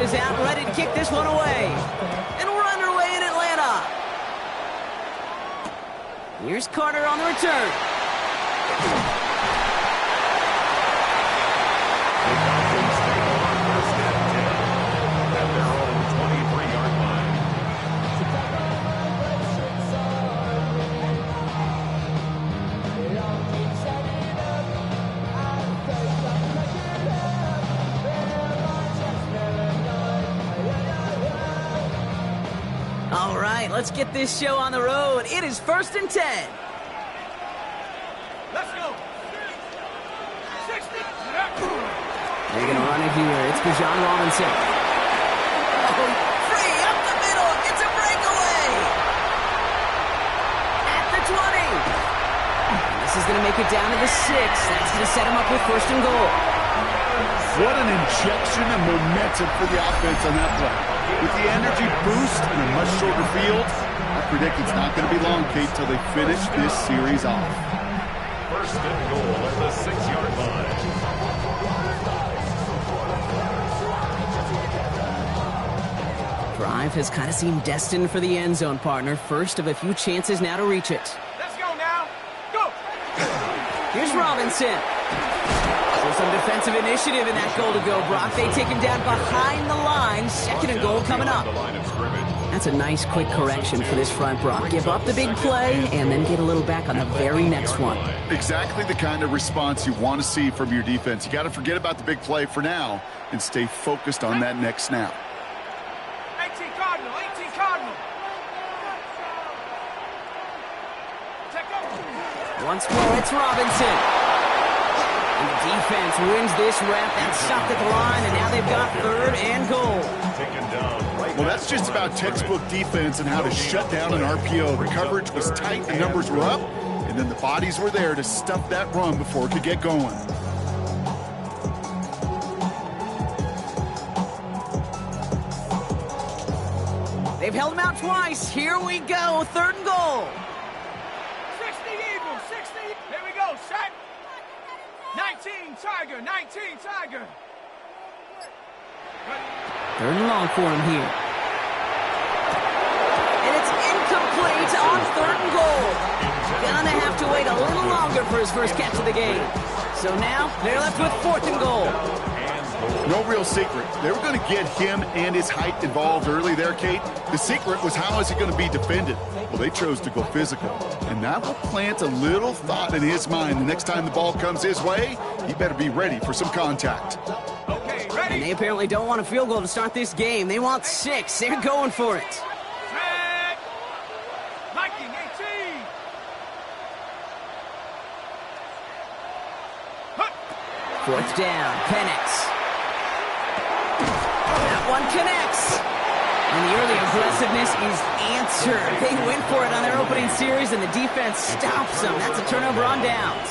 pocket is out, ready to kick this one away. And we're underway in Atlanta. Here's Carter on the return. All right, let's get this show on the road. It is 1st and 10. Let's go. 60. They're going to run it here. It's Bijan Robinson. Oh, free up the middle. It's a breakaway. At the 20. This is going to make it down to the 6. That's going to set him up with 1st and goal. What an injection of momentum for the offense on that play. With the energy boost and a much shorter field, I predict it's not going to be long, Kate, till they finish this series off. 1st and goal at the 6-yard line. Drive has kind of seemed destined for the end zone, partner. First of a few chances now to reach it. Let's go now. Go. Here's Robinson. So some defensive initiative in that goal to go, Brock. They take him down behind the line. 2nd and goal coming up. That's a nice quick correction for this front, Brock. Give up the big play and then get a little back on the very next one. Exactly the kind of response you want to see from your defense. You got to forget about the big play for now and stay focused on that next snap. 18 Cardinal. 18 Cardinal. Check up. Once more, it's Robinson. And the defense wins this rep. That's stopped at the line, and now they've got 3rd and goal. Well, that's just about textbook defense and how to shut down an RPO. The coverage was tight, the numbers were up, and then the bodies were there to stuff that run before it could get going. They've held him out twice. Here we go, 3rd and goal. 60 Eagles. 60. Here we go. Set. 19 Tiger. 19 Tiger. 3rd and long for him here. And it's incomplete on 3rd and goal. Gonna have to wait a little longer for his first catch of the game. So now they're left with 4th and goal. No real secret. They were going to get him and his height involved early there, Kate. The secret was how is he going to be defended? Well, they chose to go physical. And that will plant a little thought in his mind. The next time the ball comes his way, he better be ready for some contact. Okay, ready. And they apparently don't want a field goal to start this game. They want 6. They're going for it. Set. Viking 18. 4th down. Penix. That one connects. And the early aggressiveness is answered. They went for it on their opening series, and the defense stops them. That's a turnover on downs.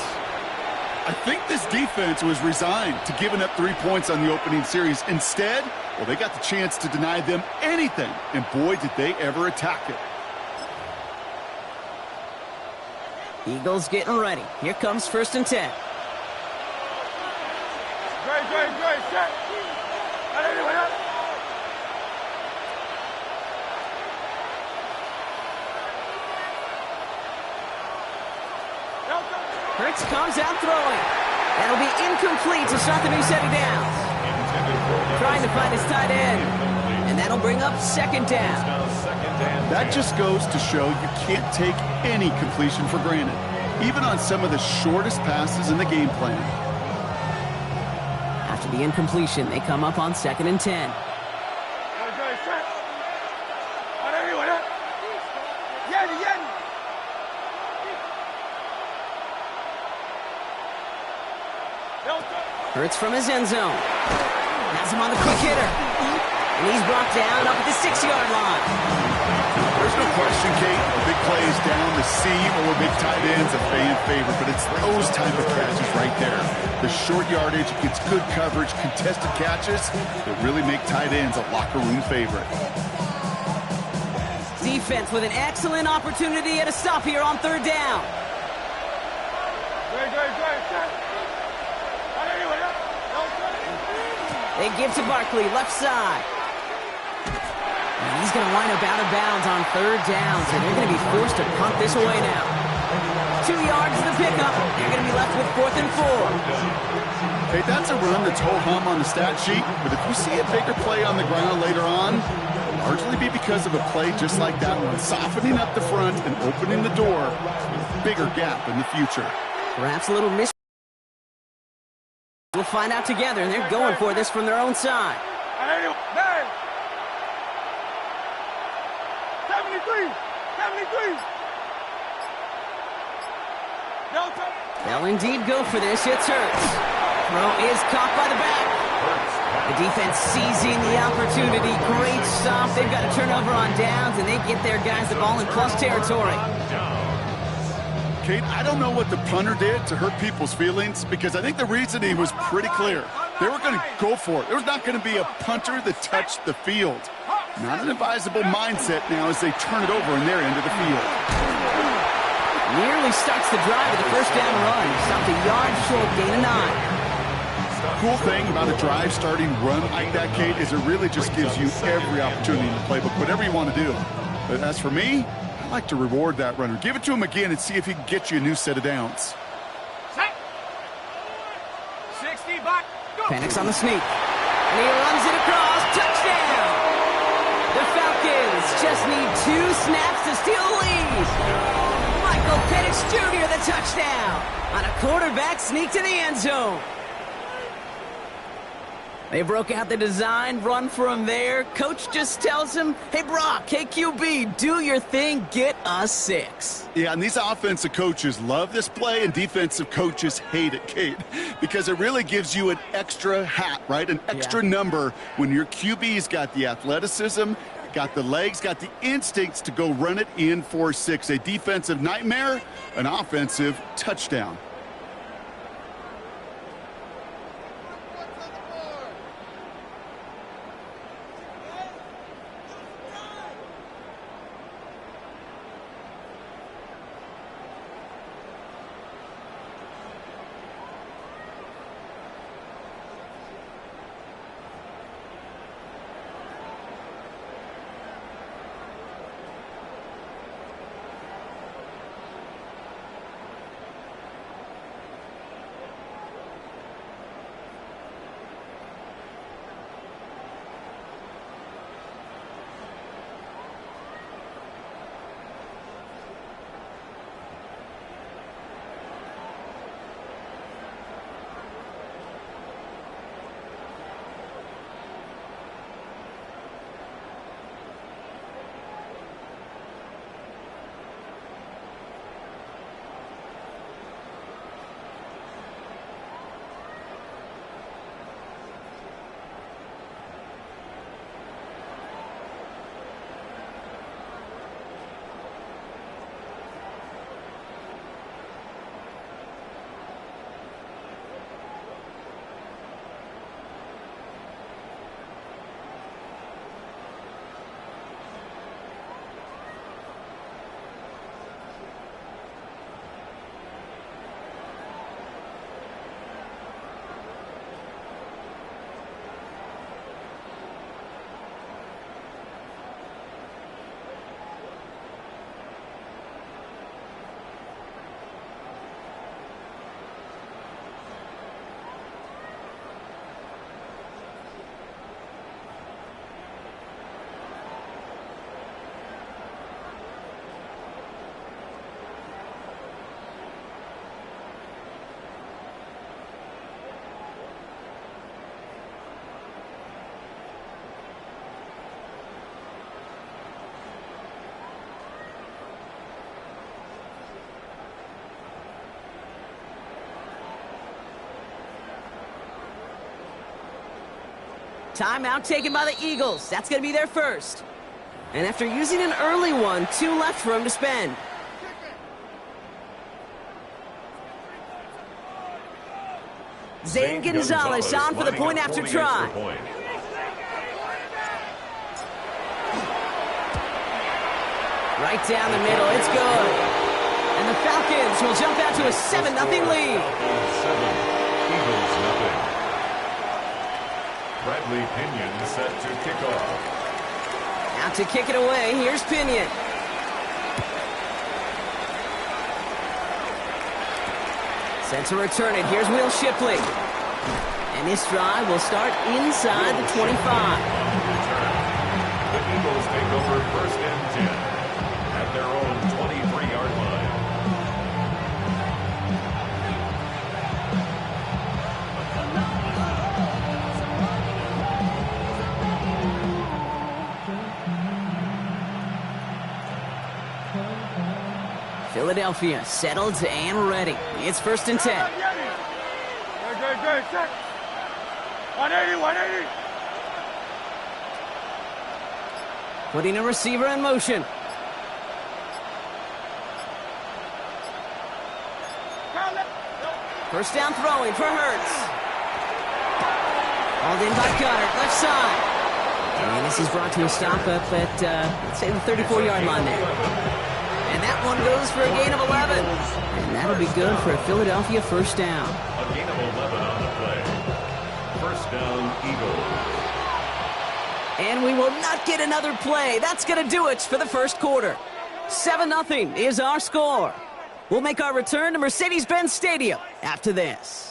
I think this defense was resigned to giving up 3 points on the opening series. Instead, well, they got the chance to deny them anything, and boy, did they ever attack it. Eagles getting ready. Here comes 1st and 10. Great. Set. Hurts comes out throwing. That'll be incomplete to start the new set of downs. Trying to find his tight end. And that'll bring up 2nd down. That just goes to show you can't take any completion for granted, even on some of the shortest passes in the game plan. After the incompletion, they come up on 2nd and 10. Hurts from his end zone. Has him on the quick hitter. And he's brought down up at the 6-yard line. There's no question, Kate. Big plays down the seam or big tight ends, a fan favorite, but it's those type of catches right there. The short yardage gets good coverage, contested catches that really make tight ends a locker room favorite. Defense with an excellent opportunity at a stop here on 3rd down. They give to Barkley, left side. He's going to wind up out of bounds on third down, so they're going to be forced to punt this away now. 2 yards to the pickup. They're going to be left with 4th and 4. Hey, that's a run that's ho-hum on the stat sheet, but if you see a bigger play on the ground later on, it'll largely be because of a play just like that one, softening up the front and opening the door for a bigger gap in the future. Perhaps a little miss. We'll find out together, and they're going for this from their own side. 73! They'll indeed go for this. It's Hurts. Throw is caught by the back. The defense seizing the opportunity. Great stop. They've got a turnover on downs, and they get their guys the ball in plus territory. Kate, I don't know what the punter did to hurt people's feelings because I think the reasoning was pretty clear. They were going to go for it. There was not going to be a punter that touched the field. Not an advisable mindset now as they turn it over in their end of the field. Nearly starts the drive with a first down run. Stopped a yard short, gain of 9. Cool thing about a drive starting run like that, Kate, is it really just gives you every opportunity in the playbook, whatever you want to do. But as for me, I like to reward that runner. Give it to him again and see if he can get you a new set of downs. Set. 60 back. Go. Panics on the sneak. And he runs it across. Touchdown! The Falcons just need 2 snaps to steal the lead. Michael Penix Jr. the touchdown on a quarterback sneak to the end zone. They broke out the design, run from there. Coach just tells him, hey, Brock, hey, QB, do your thing, get us 6. Yeah, and these offensive coaches love this play, and defensive coaches hate it, Kate, because it really gives you an extra hat, right? An extra number when your QB's got the athleticism, got the legs, got the instincts to go run it in for 6. A defensive nightmare, an offensive touchdown. Timeout taken by the Eagles. That's going to be their first. And after using an early one, 2 left for him to spend. Zane Gonzalez on for the point after try. Right down the middle. It's good. And the Falcons will jump out to a 7-0 lead. 7, Eagles nothing. Bradley Pinion set to kick off. Out to kick it away. Here's Pinion. Set to return it. Here's Will Shipley. And this drive will start inside the 25. The Eagles take over 1st and 10 at their own 23-yard line. Philadelphia settled and ready. It's 1st and 10. Good. 180. Putting a receiver in motion. First down throwing for Hurts. Hauled in by Goddard, left side. And this is brought to a stop up at, let's say, the 34-yard line there. And that one goes for a gain of 11. And that'll be good for a Philadelphia first down. A gain of 11 on the play. First down, Eagles. And we will not get another play. That's going to do it for the first quarter. 7-0 is our score. We'll make our return to Mercedes-Benz Stadium after this.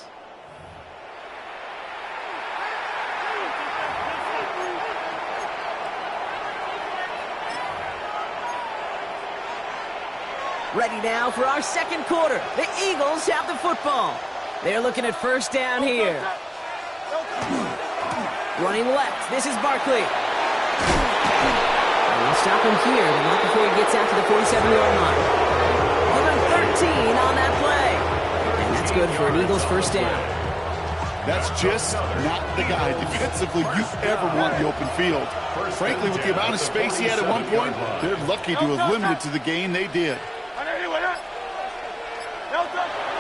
Ready now for our second quarter. The Eagles have the football. They're looking at first down here. Running left. This is Barkley. And we'll stop him here, but not before he gets out to the 47-yard line. Give him 13 on that play. And that's good for an Eagles first down. That's just not the guy defensively you ever want in the open field. Frankly, with the amount of space he had at one point, they're lucky to have limited to the gain they did.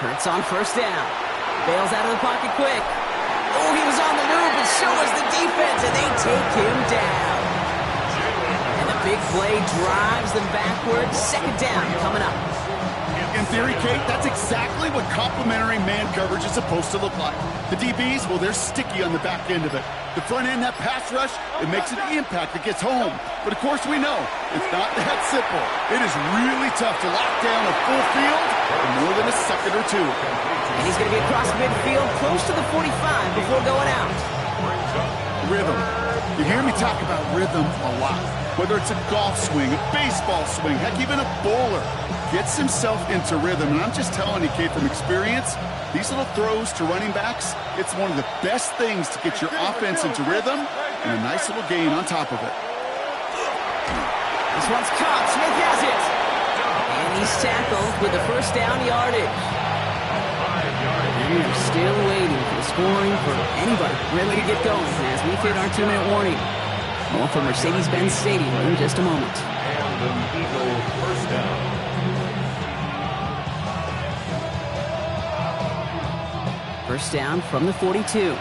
Hurts on first down. Bails out of the pocket quick. Oh, he was on the move, but so was the defense, and they take him down. And the big play drives them backwards. Second down coming up. In theory, Kate, that's exactly what complementary man coverage is supposed to look like. The DBs, well, they're sticky on the back end of it. The front end, that pass rush, it makes an impact that gets home. But, of course, we know it's not that simple. It is really tough to lock down a full field in more than a second or two. And he's going to be across midfield, close to the 45 before going out. Rhythm. You hear me talk about rhythm a lot. Whether it's a golf swing, a baseball swing, heck, even a bowler gets himself into rhythm. And I'm just telling you, Kate, from experience, these little throws to running backs, it's one of the best things to get your offense into rhythm and a nice little gain on top of it. This one's caught. Smith has it. And he's tackled with the first down yardage. And we're still waiting for the scoring for anybody ready to get going as we hit our 2-minute warning. More from Mercedes-Benz Stadium in just a moment. And an Eagle first down. First down from the 42.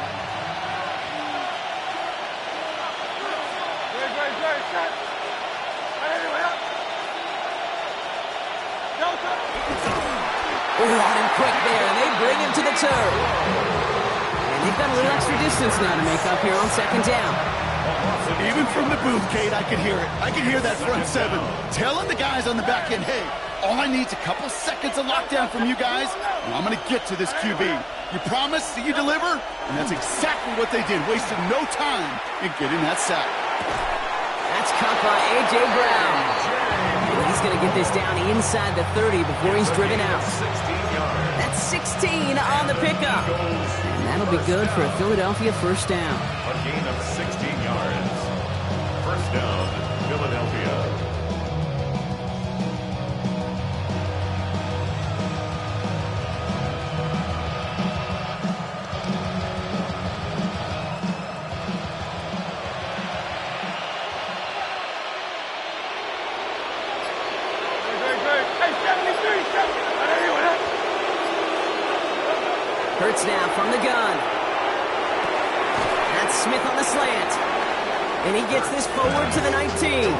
Oh, on him quick there, and they bring him to the turf. And they've got a little extra distance now to make up here on second down. Even from the booth, Kate, I can hear it. I can hear that front seven telling the guys on the back end, hey, all I need is a couple seconds of lockdown from you guys, and I'm going to get to this QB. You promise that you deliver? And that's exactly what they did, wasted no time in getting that sack. That's caught by A.J. Brown. And he's going to get this down inside the 30 before he's driven out. That's 16 on the pickup. And that'll be good for a Philadelphia first down. A gain of 16 yards. First down, Philadelphia. Hurts now from the gun. That's Smith on the slant. And he gets this forward to the 19.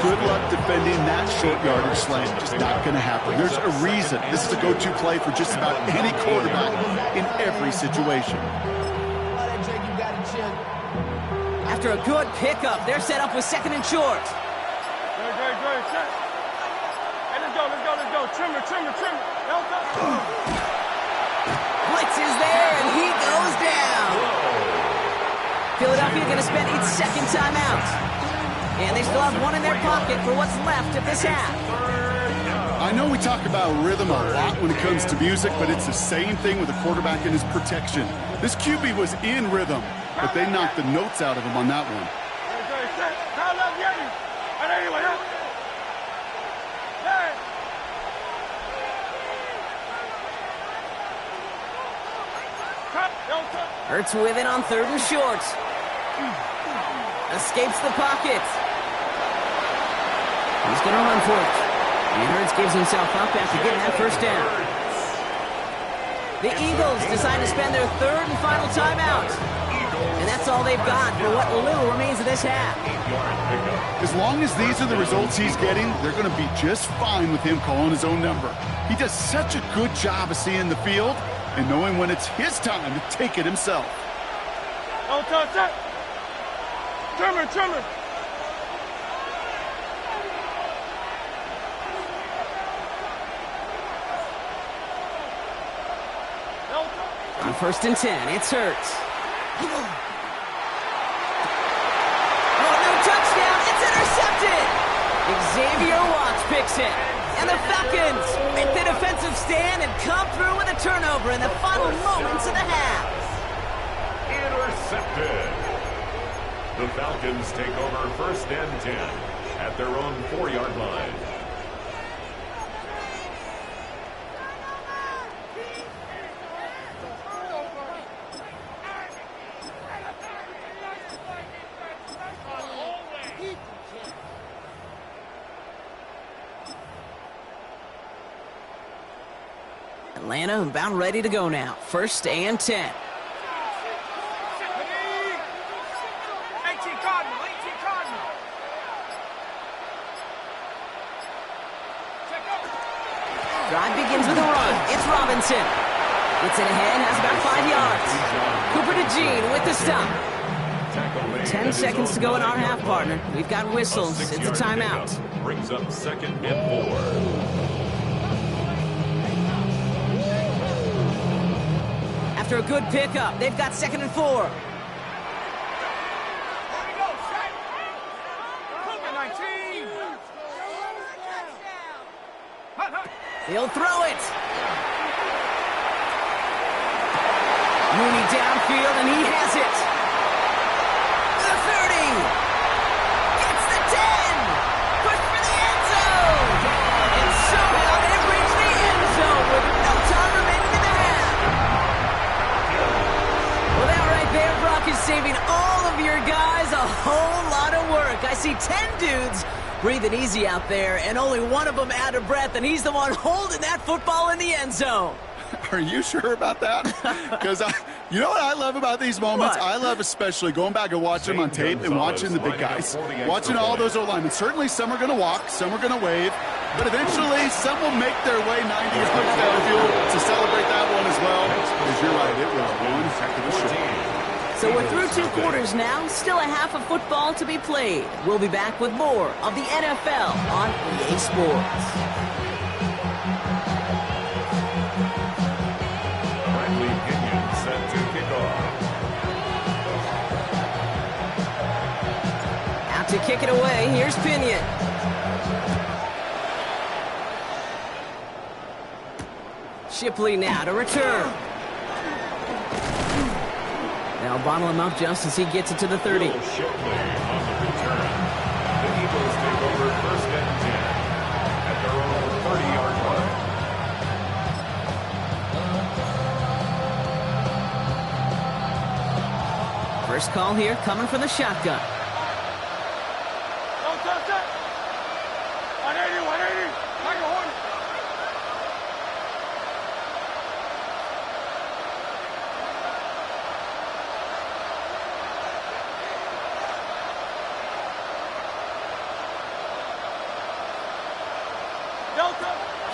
Good luck defending that short yardage slant. Just not going to happen. There's a reason this is a go-to play for just about any quarterback in every situation. After After a good pickup, they're set up with second and short. Great. Set. Hey, let's go. Trimmer. Blitz is there, and he goes down. Philadelphia going to spend its second timeout. And they still have one in their pocket for what's left of this half. I know we talk about rhythm a lot when it comes to music, but it's the same thing with the quarterback and his protection. This QB was in rhythm, but they knocked the notes out of him on that one. Hurts with it on third and short. Escapes the pocket. He's going to run for it. And Hurts gives himself up after getting that first down. The Eagles decide to spend their third and final timeout. And that's all they've got for what little remains of this half. As long as these are the results he's getting, they're going to be just fine with him calling his own number. He does such a good job of seeing the field and knowing when it's his time to take it himself. Trimmer. On first and 10, it's Hurts. Oh, no touchdown. It's intercepted. Xavier Watts picks it. And the Falcons make the defensive stand and come through with a turnover in the final moments of the half. Intercepted. The Falcons take over first and 10 at their own 4-yard line. Atlanta about ready to go now. First and 10. 18 Cardinal. Drive begins with a run. It's Robinson. Gets it ahead, has about 5 yards. Cooper to Jean with the stop. 10 seconds to go in our half, partner. We've got whistles. It's a timeout. Brings up second and 4. After a good pickup, they've got second and 4. He'll throw it. Mooney downfield, and he has it. The 30. Gets the 10. Push for the end zone. And somehow they reach the end zone with no time remaining in the half. Well, that right there, Brock, is saving all of your guys a whole lot of work. I see 10 dudes breathing easy out there, and only one of them out of breath, and he's the one holding that football in the end zone. Are you sure about that? Because you know what I love about these moments? What? I love especially going back and watching them on tape and watching the big guys. Watching all those O-linemen. Certainly some are going to walk, some are going to wave, but eventually some will make their way 90 yards down the field to celebrate that one as well. Because you're right, it was one heck of a show. So we're through 2 quarters now. Still a half of football to be played. We'll be back with more of the NFL on EA Sports. Bradley Pinion set to kick off. Out to kick it away. Here's Pinion. Shipley now to return. They'll bottle him up just as he gets it to the 30. Shipley on the return. The Eagles take over first and 10 at their own 30-yard line. First call here coming from the shotgun. 180. Like a hornet.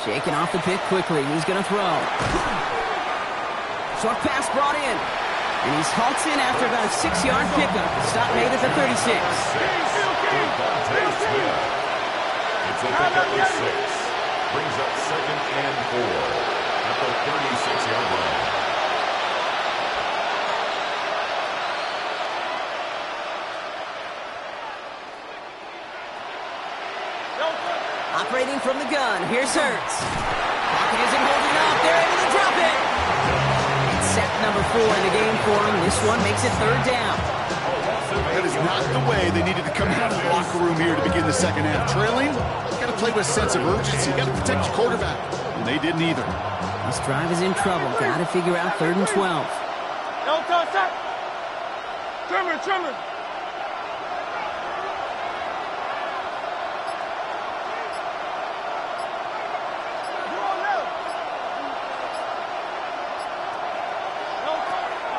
Shaking off the pick quickly. He's going to throw. Short pass brought in. And he's halts in after about a 6-yard pickup. Stop made at the 36. It's a pickup of 6. Brings up 2nd and 4 at the 36-yard line. Operating from the gun, here's Hurts. Pocket isn't holding up, they're able to drop it. It's sack number 4 in the game for him. This one makes it 3rd down. That is not the way they needed to come out of the locker room here to begin the second half. Trailing, you got to play with a sense of urgency. You got to protect your quarterback. And they didn't either. This drive is in trouble. Got to figure out 3rd and 12. Trimmer.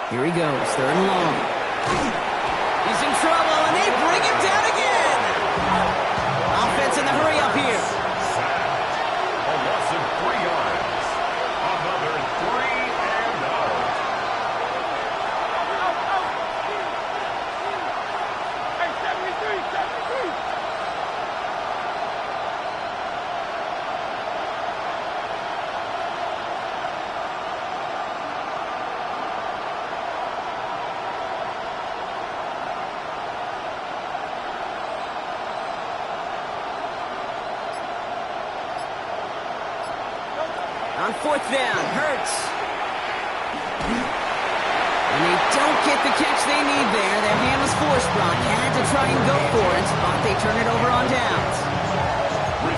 Here he goes, 3rd and long. He's in trouble, and they bring him down again. Offense in the hurry up here. A loss of 3 yards. Another 3 and out. Hey, 73. On 4th down, Hurts. And they don't get the catch they need there. Their hand was forced, Brock. Had to try and go for it, but they turn it over on downs.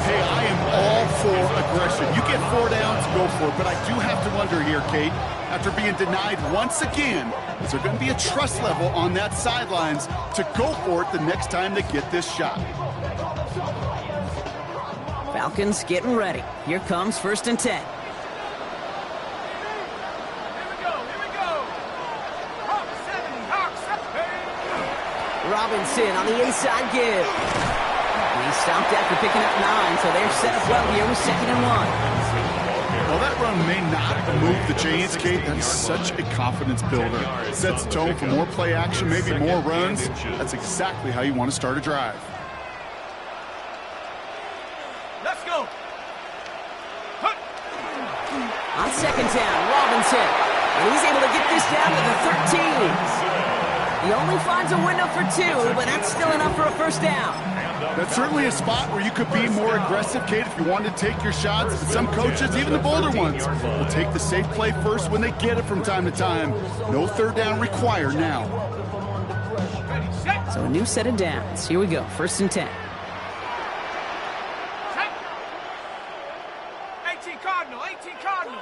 Hey, I am all for aggression. You get 4 downs, go for it. But I do have to wonder here, Kate, after being denied once again, is there going to be a trust level on that sidelines to go for it the next time they get this shot? Falcons getting ready. Here comes 1st and 10. Robinson on the inside give. He stopped after picking up 9, so they're set up well here with 2nd and 1. Well, that run may not move the chains, Kate. That's such a confidence builder. Sets the tone for more play action, maybe more runs. That's exactly how you want to start a drive. Let's go. On 2nd down, Robinson. And he's able to get this down to the 13. He only finds a window for 2, but that's still enough for a 1st down. That's certainly a spot where you could be more aggressive, Kate, if you wanted to take your shots. But some coaches, even the bolder ones, will take the safe play first when they get it from time to time. No 3rd down required now. So a new set of downs. Here we go, 1st and 10. 18 Cardinal.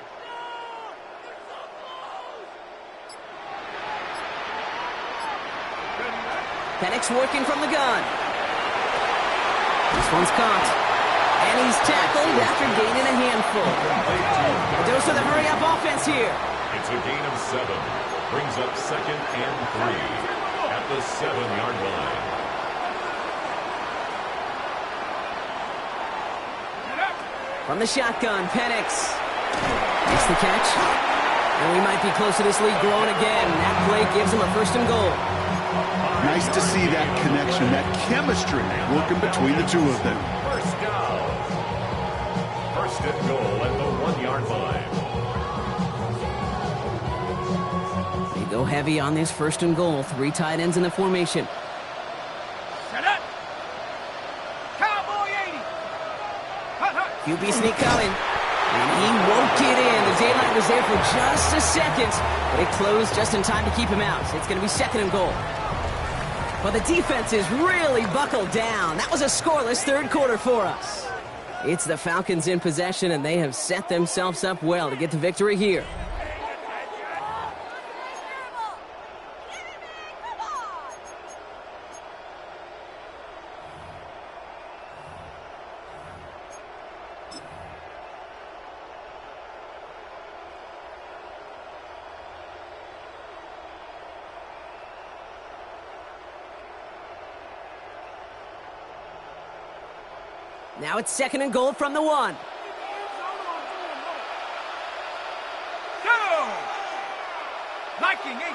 Penix working from the gun. This one's caught. And he's tackled after gaining a handful. A dose of the hurry-up offense here. It's a gain of 7. Brings up 2nd and 3 at the 7-yard line. From the shotgun, Penix. Makes the catch. And we might be close to this lead growing again. That play gives him a 1st and goal. Nice to see that connection, that chemistry working between the two of them. 1st down. 1st and goal at the 1-yard line. They go heavy on this 1st and goal. 3 tight ends in the formation. Set up. Cowboy 80. QB sneak coming. And he won't get in. The daylight was there for just a second, but it closed just in time to keep him out. It's going to be 2nd and goal. But the defense is really buckled down. That was a scoreless 3rd quarter for us. It's the Falcons in possession, and they have set themselves up well to get the victory here. Now it's 2nd and goal from the 1. Go! Like blocking, 18.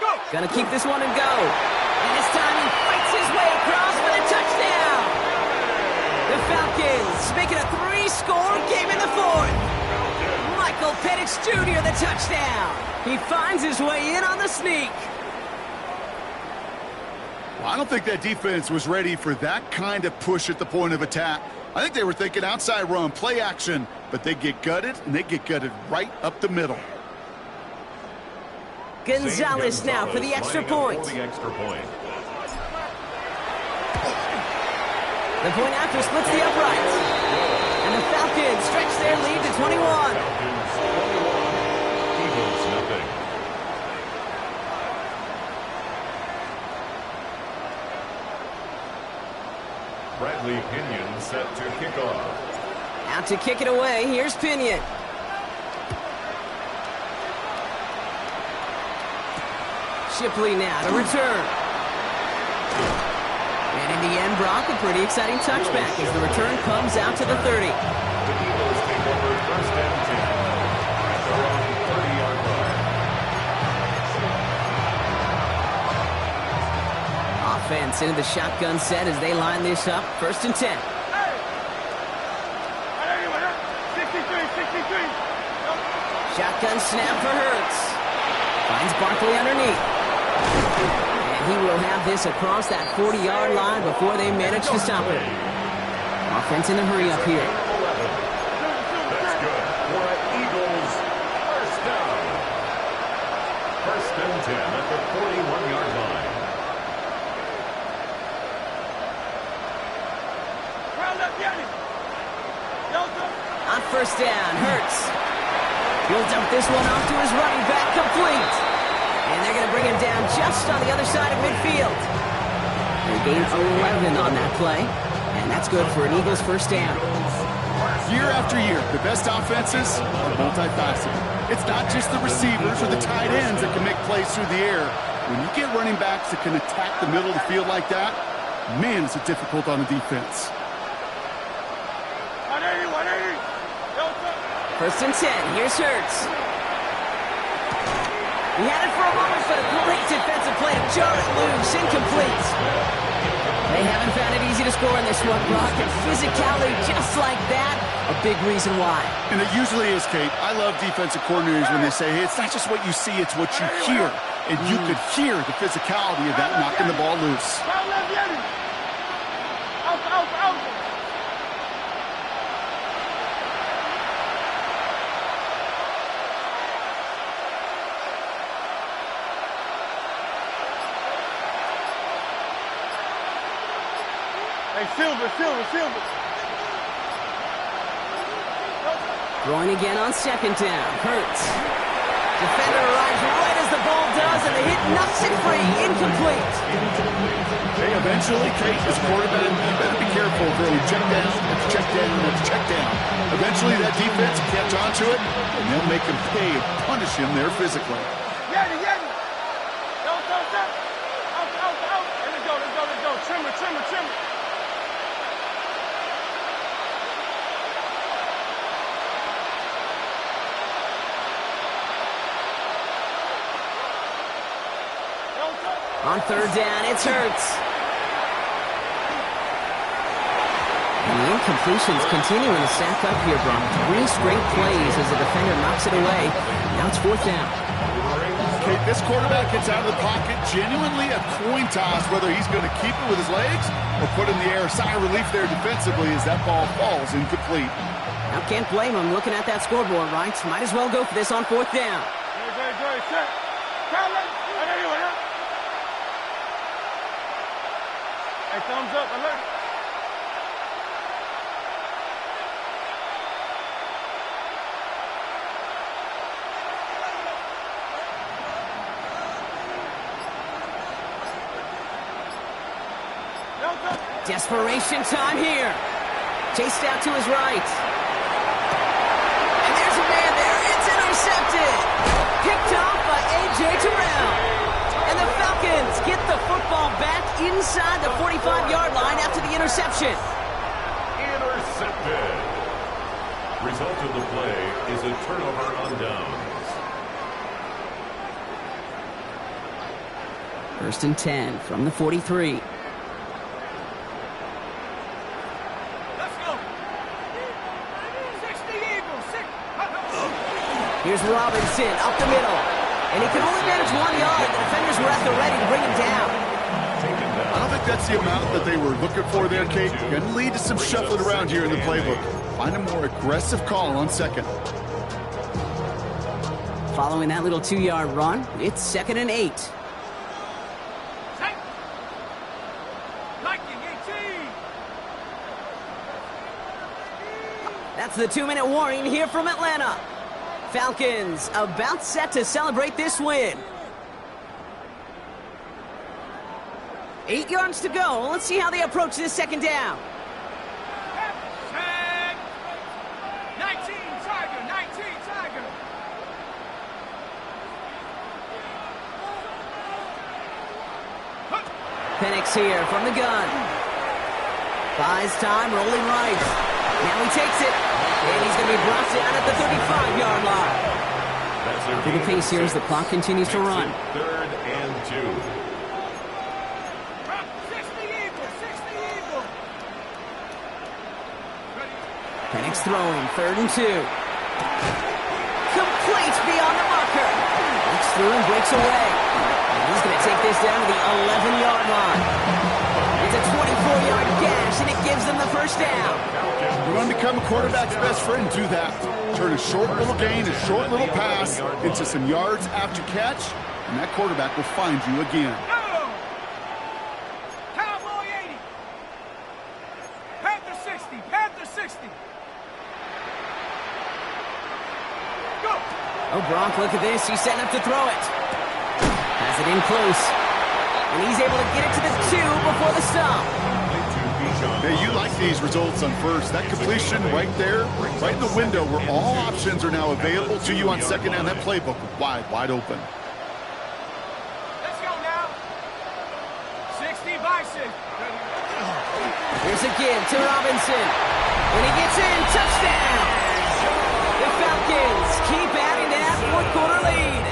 Go. Gonna keep this one and go. And this time he fights his way across for the touchdown. The Falcons make it a 3-score game in the fourth. Michael Penix Jr. the touchdown. He finds his way in on the sneak. Well, I don't think that defense was ready for that kind of push at the point of attack. I think they were thinking outside run, play action, but they get gutted, and they get gutted right up the middle. Gonzalez now for the extra point. The point after splits the uprights. And the Falcons stretch their lead to 21. Eagles nothing. Bradley Pinion set to kick off. Out to kick it away, here's Pinion. Shipley now to return. And in the end, Brock, a pretty exciting touchback as the return comes out to the 30. The Eagles take over first and 10 at their own 30-yard line. Offense into the shotgun set as they line this up. First and 10. 63. Shotgun snap for Hurts. Finds Barkley underneath. And he will have this across that 40-yard line before they manage to stop it. Offense in a hurry up here. That's good for an Eagles first down. First and 10 at the 41-yard line. On first down, Hurts. He'll dump this one off to his running back, complete. And they're going to bring him down just on the other side of midfield. They gain 11 on that play, and that's good for an Eagles first down. Year after year, the best offenses are multifaceted. It's not just the receivers or the tight ends that can make plays through the air. When you get running backs that can attack the middle of the field like that, man, is it difficult on the defense. 180. First and 10, here's Hurts. He had it for a moment, but a great defensive play to jar it loose, incomplete. They haven't found it easy to score in this one, Brock, and physicality just like that, a big reason why. And it usually is, Kate. I love defensive coordinators when they say, hey, it's not just what you see, it's what you hear. And you could hear the physicality of that knocking the ball loose. Hey, Silver. Throwing again on second down. Hurts. Defender arrives right as the ball does, and the hit knocks it free. Incomplete. Hey, eventually, Kate, as a quarterback, you better be careful throwing check down after check down after check down. Eventually, that defense will catch on to it, and they'll make him pay and punish him there physically. Yeti. Out. Let's go. Trimmer. On third down, it's Hurts. And the incompletions continuing to stack up here, Brock. 3 straight plays as the defender knocks it away. Now it's fourth down. Okay, this quarterback gets out of the pocket, genuinely a coin toss whether he's going to keep it with his legs or put in the air. Sigh of relief there defensively as that ball falls incomplete. Now can't blame him looking at that scoreboard, right? Might as well go for this on fourth down. Good. Set. Hey, thumbs up, alert. Desperation time here. Chased out to his right. And there's a man there. It's intercepted. Picked off by A.J. Terrell. And the Falcons get the football back inside the 45-yard line after the interception. Intercepted. Result of the play is a turnover on downs. First and 10 from the 43. Let's go. 60 Eagles. Here's Robinson up the middle. And he can only manage 1 yard. The defenders were at the ready to bring him down. I don't think that's the amount that they were looking for there, Kate. Going to lead to some shuffling around here in the playbook. Find a more aggressive call on second. Following that little 2-yard run, it's 2nd and 8. That's the 2-minute warning here from Atlanta. Falcons about set to celebrate this win. 8 yards to go. Let's see how they approach this second down. 19 Tiger, 19 Tiger. Penix here from the gun. Buys time, rolling right. Now he takes it. And he's going to be brought down at the 35-yard line. Through the pace here as the clock continues to run. 3rd and 2. 60 Eagles, 60 Eagles. Penix throwing, 3rd and 2. Complete beyond the marker. Looks through and breaks away. And he's going to take this down to the 11-yard line. It's a 24-yard gash, and it gives them the first down. You want to become a quarterback's best friend, do that. Turn a short little gain, a short little pass into some yards after catch, and that quarterback will find you again. Go! Cowboy 80. Panther 60, Panther 60. Go! Oh, Gronk, look at this. He's setting up to throw it. Has it in close. And he's able to get it to the 2 before the stop. Hey, you like these results on first. That completion right there, right in the window where all options are now available to you on second down. That playbook wide open. Let's go now. 60 Bison. Here's a give to Robinson. When he gets in, touchdown! The Falcons keep adding to that fourth-quarter lead.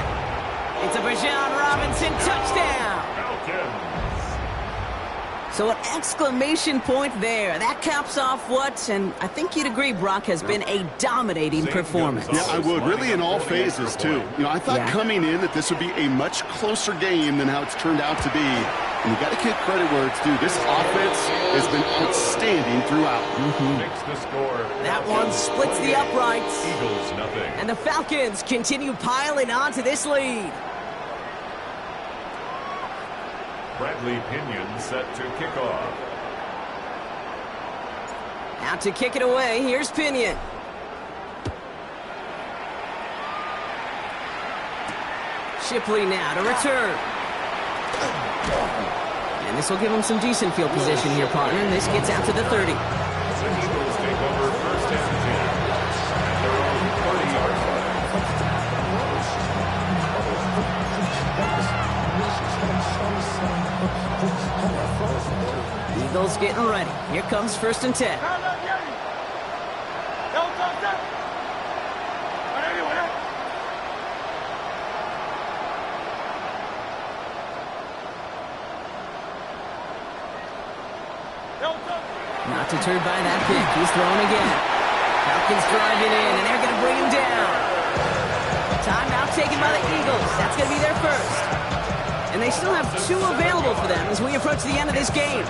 It's a Bijan Robinson touchdown. Falcons. So an exclamation point there. That caps off what, and I think you'd agree, Brock, has been a dominating performance. Yeah, I would. Really in all phases, too. You know, I thought coming in that this would be a much closer game than how it's turned out to be. And you got to give credit where it's due. This offense has been outstanding throughout. Makes the score. That one splits the uprights. Eagles nothing. And the Falcons continue piling on to this lead. Bradley Pinion set to kick off. Out to kick it away, here's Pinion. Shipley now to return. And this will give him some decent field position here, partner. And this gets out to the 30. The Eagles take over 1st and 10 at their own 30-yard line. Eagles getting ready. Here comes 1st and 10. Not deterred by that pick. He's throwing again. Falcons driving in, and they're going to bring him down. Timeout taken by the Eagles. That's going to be their first. And they still have 2 available for them as we approach the end of this game.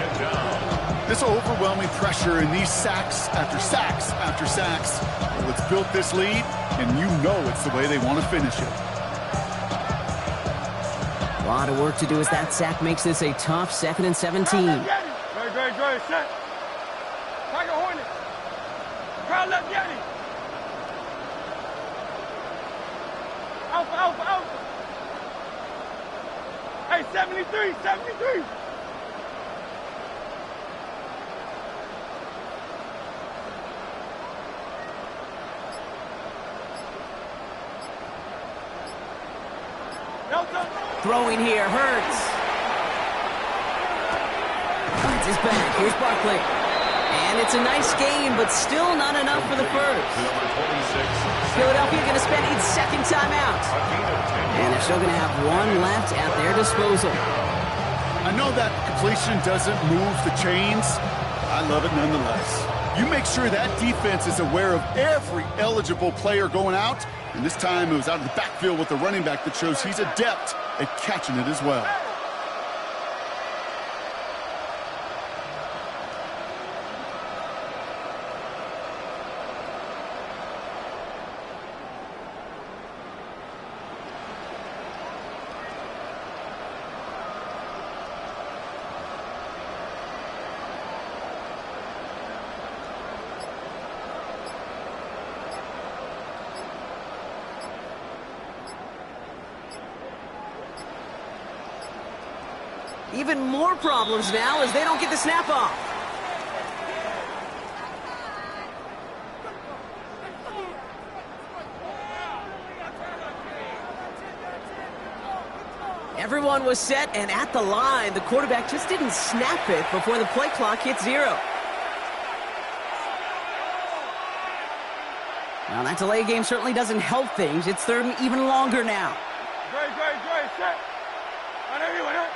This overwhelming pressure and these sacks after sacks after sacks. Well, it's built this lead, and you know it's the way they want to finish it. A lot of work to do as that sack makes this a tough 2nd and 17. Dre, set. Tiger Hornet. Crowd left, Yanni. Alpha, Alpha, Alpha. Hey, 73, 73. Delta. Throwing here, Hurts. Finds his back. Here's Barkley. And it's a nice game, but still not enough for the first. Number 26. Philadelphia going to spend its second timeout. And they're still going to have 1 left at their disposal. I know that completion doesn't move the chains. I love it nonetheless. You make sure that defense is aware of every eligible player going out. And this time it was out of the backfield with the running back that shows he's adept at catching it as well. Even more problems now as they don't get the snap off. Everyone was set and at the line. The quarterback just didn't snap it before the play clock hit 0. Now that delay game certainly doesn't help things. It's third and even longer now. Great, set. On everyone, huh?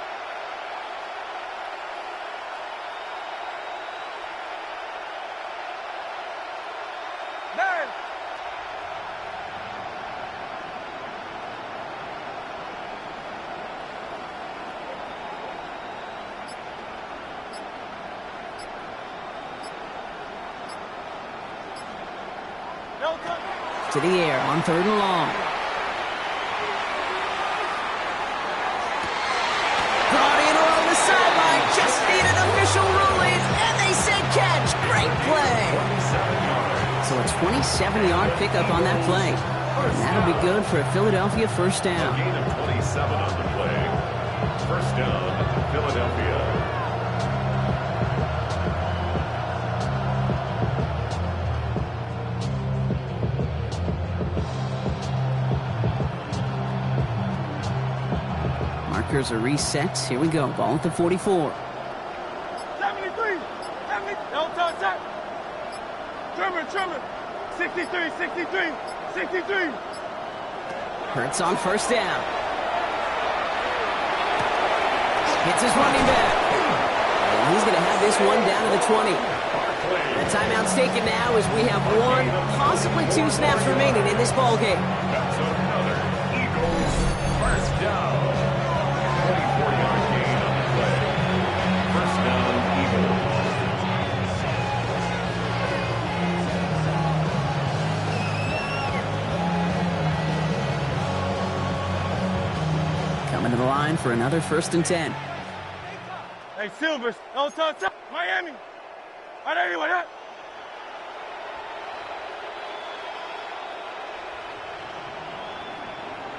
To the air on 3rd and long. Brought in along the sideline. Just needed official ruling. And they say catch. Great play. So a 27-yard pickup on that play. And that'll be good for a Philadelphia first down. A gain of 27 on the play. First down, Philadelphia. Markers are reset. Here we go. Ball at the 44. 73. Don't touch that. Trimmer. 63. Hurts on first down. Hits his running back. And he's going to have this one down to the 20. The timeout's taken now as we have 1, possibly 2 snaps remaining in this ball game. That's another Eagles first down. 24-yard gain on the play. First down, Eagles. Coming to the line for another 1st and 10. Hey, Silvers, don't touch that. Miami. On everyone, huh?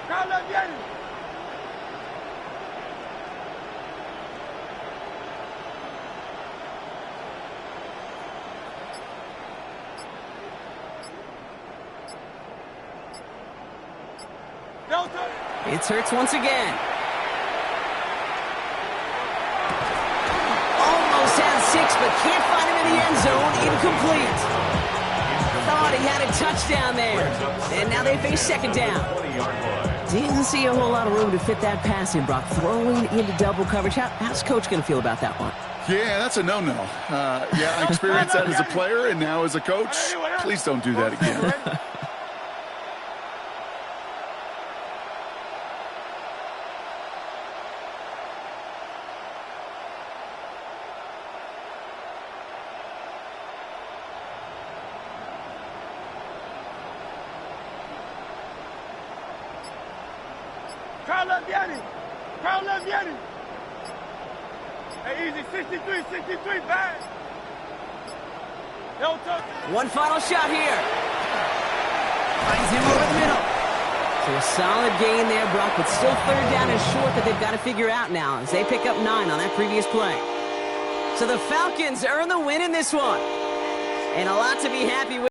Crowd left Yanni. It's Hurts once again. Almost had 6, but can't find him in the end zone. Incomplete. Thought he had a touchdown there. And now they face second down. Didn't see a whole lot of room to fit that pass in, Brock. Throwing into double coverage. How's Coach going to feel about that one? Yeah, that's a no-no. I experienced that as a player and now as a coach. Please don't do that again. Crowd left Yanni. Hey, easy. 63, bad. One final shot here. Finds him over the middle. So a solid gain there, Brock, but still 3rd down and short that they've got to figure out now as they pick up 9 on that previous play. So the Falcons earn the win in this one. And a lot to be happy with.